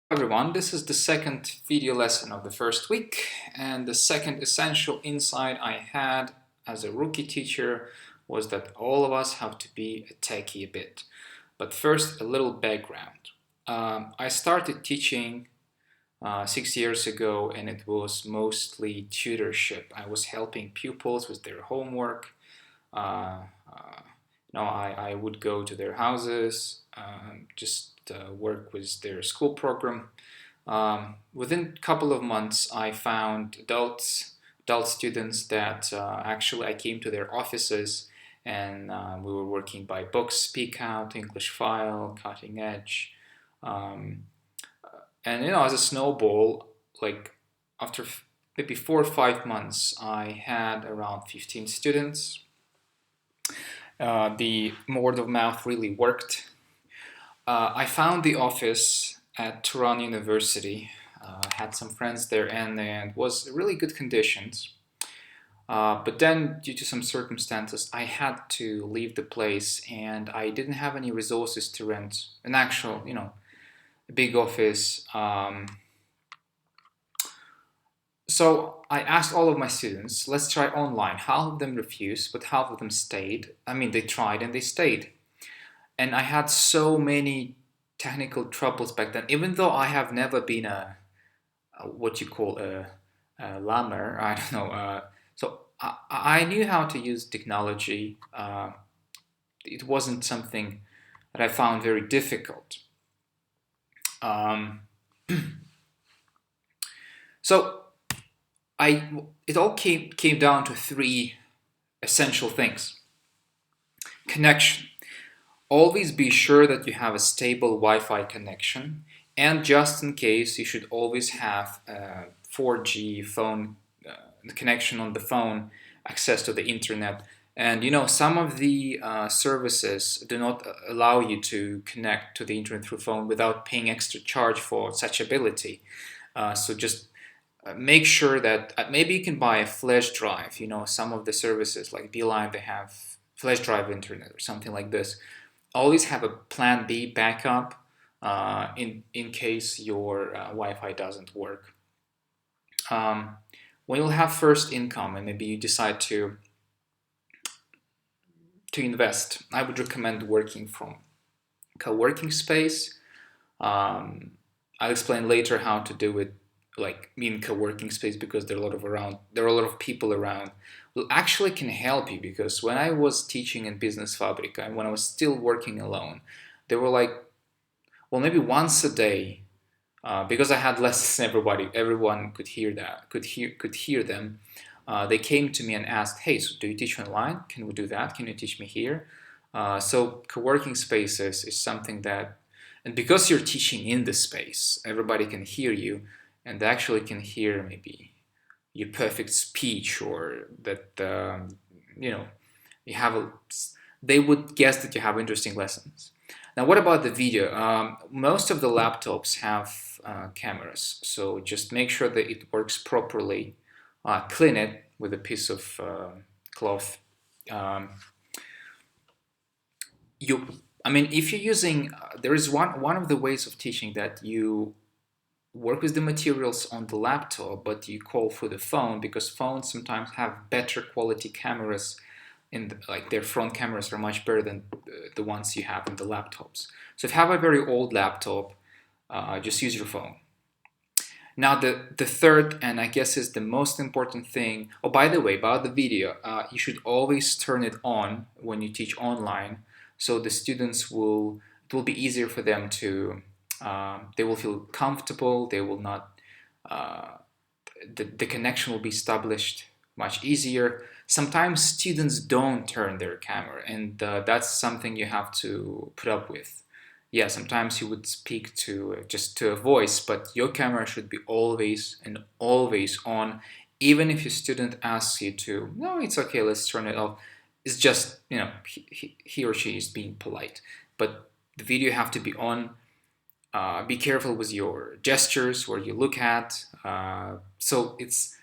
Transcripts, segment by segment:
Everyone, this is the second video lesson of the first week, and the second essential insight I had as a rookie teacher was that all of us have to be a techie a bit. But first, a little background. I started teaching 6 years ago, and it was mostly tutorship. I was helping pupils with their homework. Uh, uh, I would go to their houses, just work with their school program. Within a couple of months, I found adult students that actually I came to their offices, and we were working by books, Speak Out, English File, Cutting Edge. Um, and as a snowball, like after maybe 4 or 5 months, I had around 15 students. The word of mouth really worked. I found the office at Tehran University. Had some friends there, and was really good conditions. But then, due to some circumstances, I had to leave the place, and I didn't have any resources to rent an actual, big office. So I asked all of my students, let's try online. Half of them refused, but half of them stayed. I mean, they tried and they stayed. And I had so many technical troubles back then, even though I have never been what you call a lammer. I don't know. So I knew how to use technology. It wasn't something that I found very difficult. Um, so it all came down to three essential things. Connection. Always be sure that you have a stable Wi-Fi connection, and just in case, you should always have a 4G phone connection on the phone, access to the internet. And some of the services do not allow you to connect to the internet through phone without paying extra charge for such ability. So just make sure that maybe you can buy a flash drive. Some of the services like Beeline, they have flash drive internet or something like this. Always have a plan B backup in case your Wi-Fi doesn't work. When you'll have first income and maybe you decide to invest, I would recommend working from co-working space. I'll explain later how to do it, like in co-working space, because there are a lot of people around who actually can help you. Because when I was teaching in Business Fabrica and when I was still working alone, there were like, well, maybe once a day, because I had less than everybody, everyone could hear them. They came to me and asked, "Hey, so do you teach online? Can we do that? Can you teach me here?" So co-working spaces is something that, and because you're teaching in the space, everybody can hear you, and they actually can hear maybe your perfect speech, or that you have they would guess that you have interesting lessons. Now, what about the video? Most of the laptops have cameras, so just make sure that it works properly. Clean it with a piece of cloth. Um, if you're using, there is one of the ways of teaching that you work with the materials on the laptop, but you call for the phone, because phones sometimes have better quality cameras. Like their front cameras are much better than the ones you have in the laptops. So if you have a very old laptop, just use your phone. Now the third, and I guess is the most important thing. Oh, by the way, about the video, you should always turn it on when you teach online, so the students it will be easier for them to, they will feel comfortable. They will not, the connection will be established much easier. Sometimes students don't turn their camera, and that's something you have to put up with. Yeah, sometimes you would speak to just to a voice, but your camera should be always and always on. Even if your student asks you to, no, it's okay, let's turn it off. It's just, he or she is being polite. But the video have to be on. Be careful with your gestures, where you look at. So it's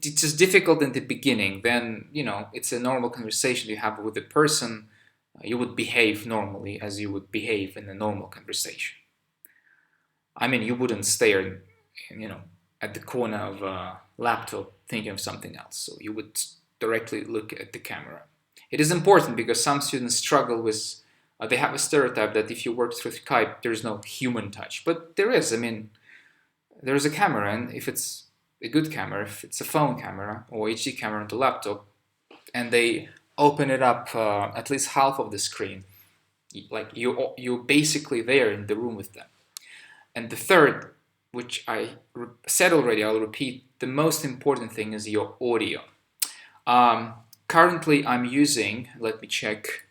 just difficult in the beginning. Then, it's a normal conversation you have with the person. You would behave normally as you would behave in a normal conversation. I mean, you wouldn't stare, you know, at the corner of a laptop thinking of something else. So you would directly look at the camera. It is important because some students struggle with, they have a stereotype that if you work through Skype, there's no human touch. But there is. I mean, there is a camera, and if it's a good camera, if it's a phone camera or HD camera on the laptop, and they open it up at least half of the screen, like you're basically there in the room with them. And the third, which I said already, I'll repeat, the most important thing is your audio. Currently I'm using, let me check,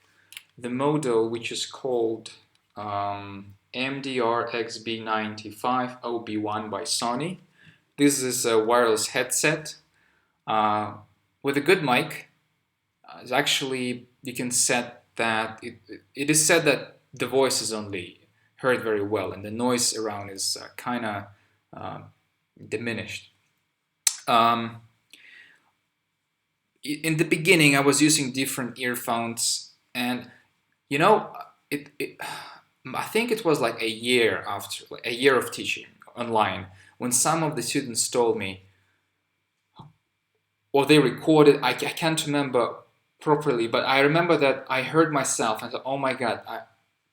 the model which is called MDR XB95 OB1 by Sony. This is a wireless headset with a good mic. It's actually, you can set that, it is said that the voice is only heard very well and the noise around is kind of diminished. In the beginning I was using different earphones, and you know, I think it was like a year after, like a year of teaching online, when some of the students told me, or they recorded, I can't remember properly, but I remember that I heard myself and thought, oh my god,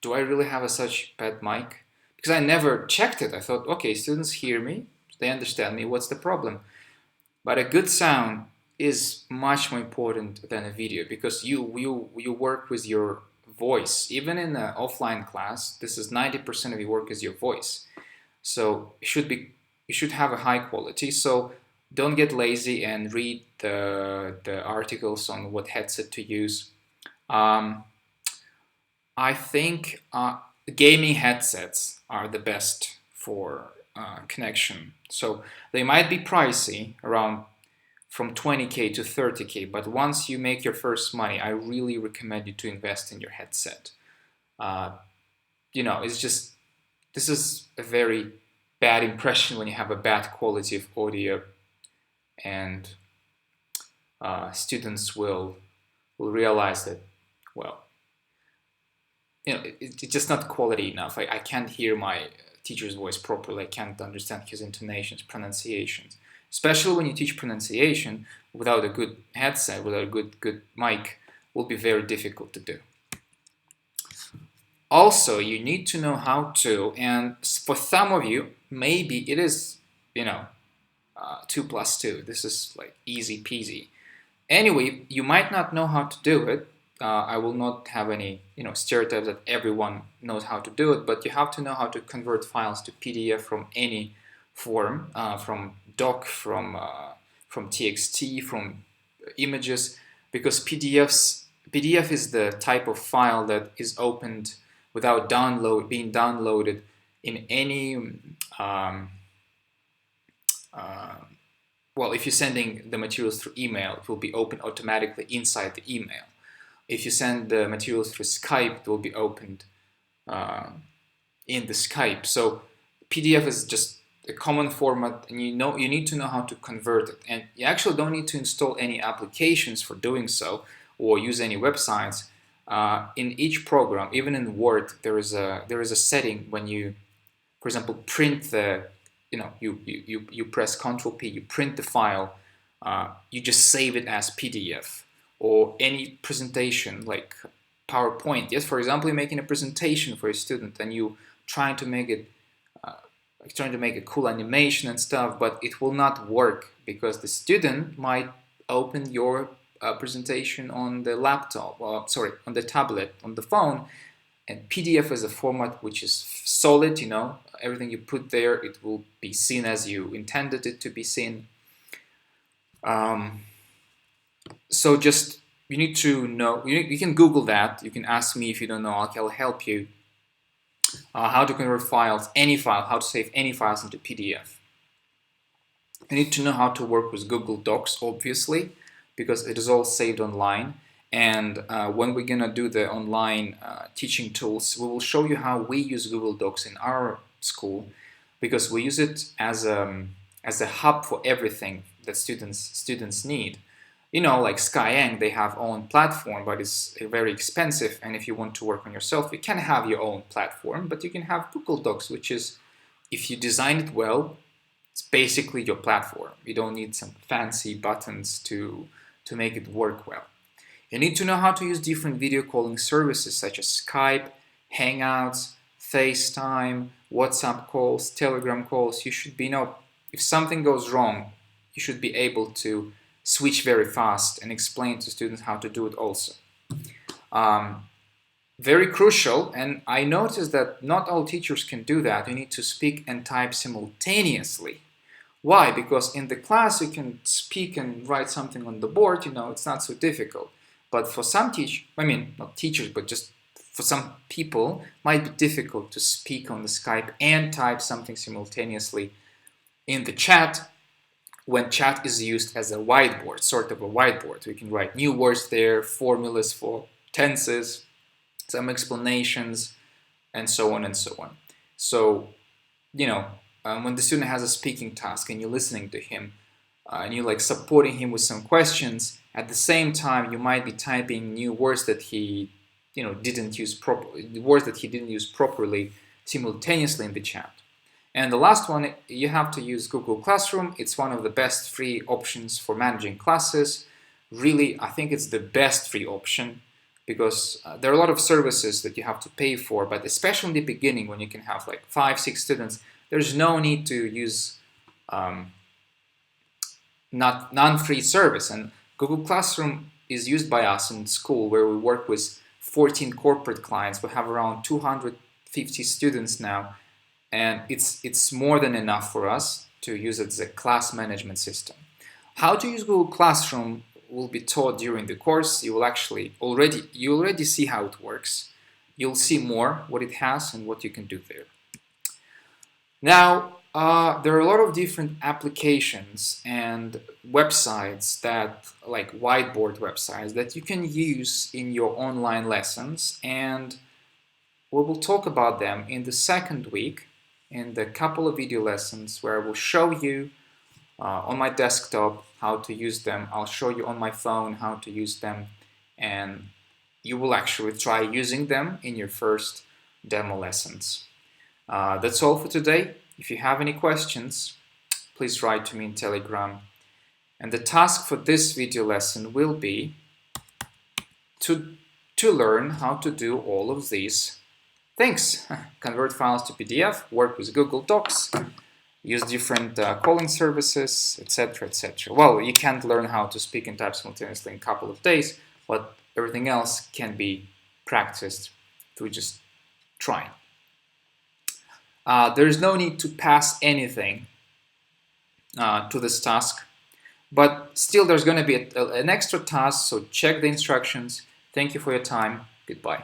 do I really have such bad mic? Because I never checked it. I thought, okay, students hear me, they understand me, what's the problem? But a good sound is much more important than a video, because you work with your voice. Even in an offline class, this is 90% of your work is your voice. So you should have a high quality. So don't get lazy and read the articles on what headset to use. I think gaming headsets are the best for connection. So they might be pricey, around from 20k to 30k, but once you make your first money, I really recommend you to invest in your headset. You know, it's just, this is a very bad impression when you have a bad quality of audio, and students will realize that, well, you know, it's just not quality enough. I can't hear my teacher's voice properly. I can't understand his intonations, pronunciations. Especially when you teach pronunciation without a good headset, without a good mic, will be very difficult to do. Also, you need to know how to, and for some of you, maybe it is, you know, 2 plus 2. This is like easy peasy. Anyway, you might not know how to do it. I will not have any, you know, stereotypes that everyone knows how to do it, but you have to know how to convert files to PDF from any form, from doc, from TXT, from images, because PDF is the type of file that is opened without being downloaded in any well, if you're sending the materials through email, it will be opened automatically inside the email. If you send the materials through Skype, it will be opened in the Skype. So PDF is just a common format, and you need to know how to convert it. And you actually don't need to install any applications for doing so, or use any websites. In each program, even in Word, there is a setting when you, for example, print the, you know, you press Ctrl P, you print the file, you just save it as PDF, or any presentation like PowerPoint. Yes, for example, you're making a presentation for a student and you trying to make it a cool animation and stuff, but it will not work because the student might open your presentation on the laptop, on the tablet, on the phone, and PDF is a format which is solid, you know, everything you put there, it will be seen as you intended it to be seen. So just, you need to know, you can Google that, you can ask me if you don't know, I'll help you. How to convert files, any file, how to save any files into PDF. You need to know how to work with Google Docs, obviously, because it is all saved online. And when we're gonna do the online teaching tools, we will show you how we use Google Docs in our school, because we use it as a hub for everything that students need. You know, like Skyeng, they have own platform, but it's very expensive. And if you want to work on yourself, you can have your own platform, but you can have Google Docs, which is if you design it well, it's basically your platform. You don't need some fancy buttons to make it work well. You need to know how to use different video calling services such as Skype, Hangouts, FaceTime, WhatsApp calls, Telegram calls. You should be if something goes wrong, you should be able to switch very fast and explain to students how to do it also. Very crucial, and I noticed that not all teachers can do that. You need to speak and type simultaneously. Why? Because in the class you can speak and write something on the board, it's not so difficult. But for some not teachers, but just for some people, might be difficult to speak on the Skype and type something simultaneously in the chat when chat is used as a whiteboard, sort of a whiteboard. We can write new words there, formulas for tenses, some explanations, and so on and so on. So, when the student has a speaking task and you're listening to him and you're supporting him with some questions, at the same time you might be typing new words that he didn't use properly simultaneously in the chat. And the last one, you have to use Google Classroom. It's one of the best free options for managing classes. Really, I think it's the best free option, because there are a lot of services that you have to pay for, but especially in the beginning when you can have 5-6 students, there's no need to use non-free service. And Google Classroom is used by us in school, where we work with 14 corporate clients. We have around 250 students now, and it's more than enough for us to use it as a class management system. How to use Google Classroom will be taught during the course. You already see how it works. You'll see more what it has and what you can do there. Now, there are a lot of different applications and websites whiteboard websites that you can use in your online lessons, and we will talk about them in the second week in the couple of video lessons where I will show you on my desktop how to use them. I'll show you on my phone how to use them, and you will actually try using them in your first demo lessons. That's all for today. If you have any questions, please write to me in Telegram. And the task for this video lesson will be to learn how to do all of these things. Convert files to PDF, work with Google Docs, use different calling services, etc., etc. Well, you can't learn how to speak and type simultaneously in a couple of days, but everything else can be practiced through just trying. There's no need to pass anything to this task, but still there's going to be an extra task, so check the instructions. Thank you for your time. Goodbye.